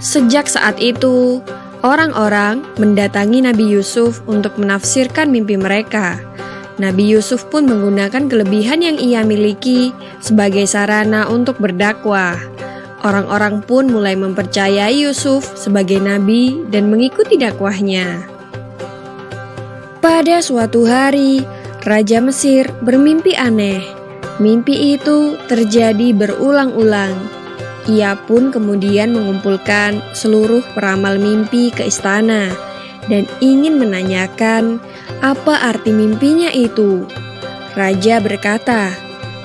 Sejak saat itu, orang-orang mendatangi Nabi Yusuf untuk menafsirkan mimpi mereka. Nabi Yusuf pun menggunakan kelebihan yang ia miliki sebagai sarana untuk berdakwah. Orang-orang pun mulai mempercayai Yusuf sebagai nabi dan mengikuti dakwahnya. Pada suatu hari, Raja Mesir bermimpi aneh. Mimpi itu terjadi berulang-ulang. Ia pun kemudian mengumpulkan seluruh peramal mimpi ke istana dan ingin menanyakan apa arti mimpinya itu. Raja berkata,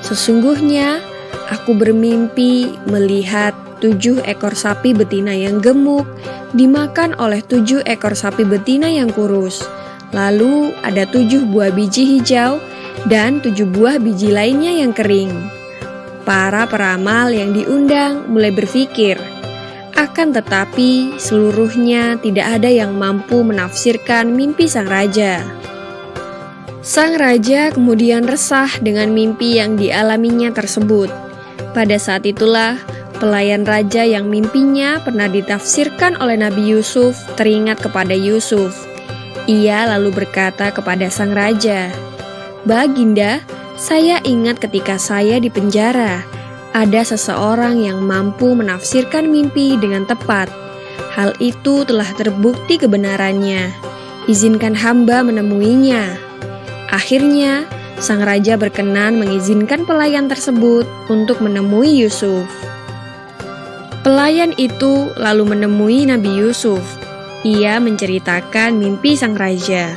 "Sesungguhnya aku bermimpi melihat 7 ekor sapi betina yang gemuk dimakan oleh 7 ekor sapi betina yang kurus. Lalu ada 7 buah biji hijau dan 7 buah biji lainnya yang kering." Para peramal yang diundang mulai berpikir, akan tetapi seluruhnya tidak ada yang mampu menafsirkan mimpi sang raja. Sang raja kemudian resah dengan mimpi yang dialaminya tersebut. Pada saat itulah, pelayan raja yang mimpinya pernah ditafsirkan oleh Nabi Yusuf teringat kepada Yusuf. Ia lalu berkata kepada sang raja, "Baginda, saya ingat ketika saya di penjara, ada seseorang yang mampu menafsirkan mimpi dengan tepat. Hal itu telah terbukti kebenarannya. Izinkan hamba menemuinya." Akhirnya, sang raja berkenan mengizinkan pelayan tersebut untuk menemui Yusuf. Pelayan itu lalu menemui Nabi Yusuf. Ia menceritakan mimpi sang raja.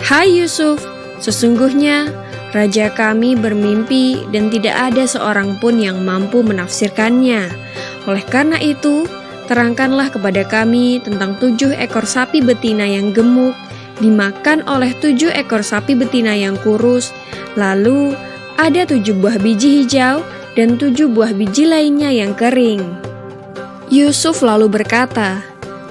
"Hai Yusuf, sesungguhnya raja kami bermimpi dan tidak ada seorang pun yang mampu menafsirkannya. Oleh karena itu, terangkanlah kepada kami tentang 7 ekor sapi betina yang gemuk dimakan oleh 7 ekor sapi betina yang kurus. Lalu ada 7 buah biji hijau dan 7 buah biji lainnya yang kering." Yusuf lalu berkata,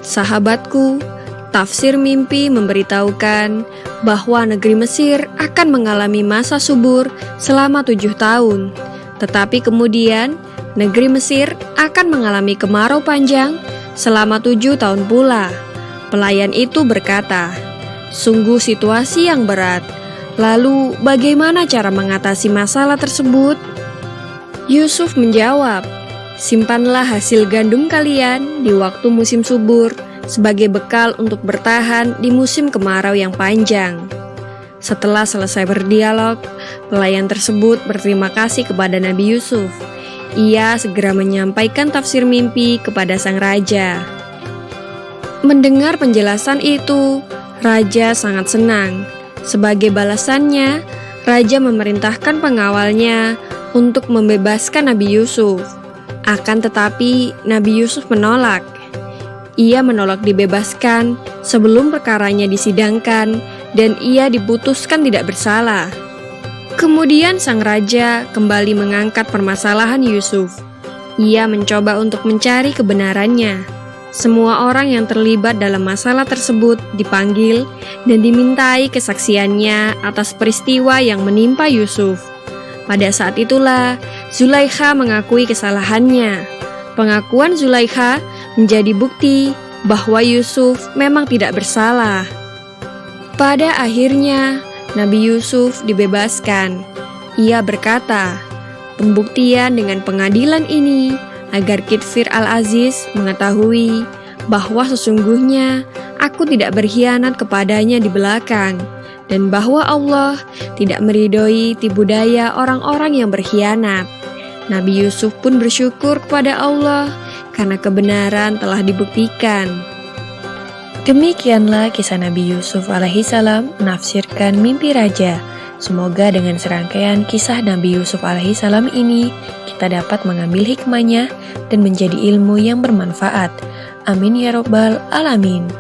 "Sahabatku, tafsir mimpi memberitahukan bahwa negeri Mesir akan mengalami masa subur selama 7 tahun. Tetapi kemudian negeri Mesir akan mengalami kemarau panjang selama 7 tahun pula." Pelayan itu berkata, "Sungguh situasi yang berat. Lalu bagaimana cara mengatasi masalah tersebut?" Yusuf menjawab, "Simpanlah hasil gandum kalian di waktu musim subur sebagai bekal untuk bertahan di musim kemarau yang panjang." Setelah selesai berdialog, pelayan tersebut berterima kasih kepada Nabi Yusuf. Ia segera menyampaikan tafsir mimpi kepada sang raja. Mendengar penjelasan itu, raja sangat senang. Sebagai balasannya, raja memerintahkan pengawalnya untuk membebaskan Nabi Yusuf. Akan tetapi, Nabi Yusuf menolak. Ia menolak dibebaskan sebelum perkaranya disidangkan dan ia diputuskan tidak bersalah. Kemudian sang raja kembali mengangkat permasalahan Yusuf. Ia mencoba untuk mencari kebenarannya. Semua orang yang terlibat dalam masalah tersebut dipanggil dan dimintai kesaksiannya atas peristiwa yang menimpa Yusuf. Pada saat itulah Zulaikha mengakui kesalahannya. Pengakuan Zulaikha menjadi bukti bahwa Yusuf memang tidak bersalah. Pada akhirnya, Nabi Yusuf dibebaskan. Ia berkata, "Pembuktian dengan pengadilan ini agar Kitfir al-Aziz mengetahui bahwa sesungguhnya aku tidak berkhianat kepadanya di belakang dan bahwa Allah tidak meridhoi tipu daya orang-orang yang berkhianat." Nabi Yusuf pun bersyukur kepada Allah karena kebenaran telah dibuktikan. Demikianlah kisah Nabi Yusuf alaihissalam menafsirkan mimpi raja. Semoga dengan serangkaian kisah Nabi Yusuf alaihissalam ini kita dapat mengambil hikmahnya dan menjadi ilmu yang bermanfaat. Amin ya robbal alamin.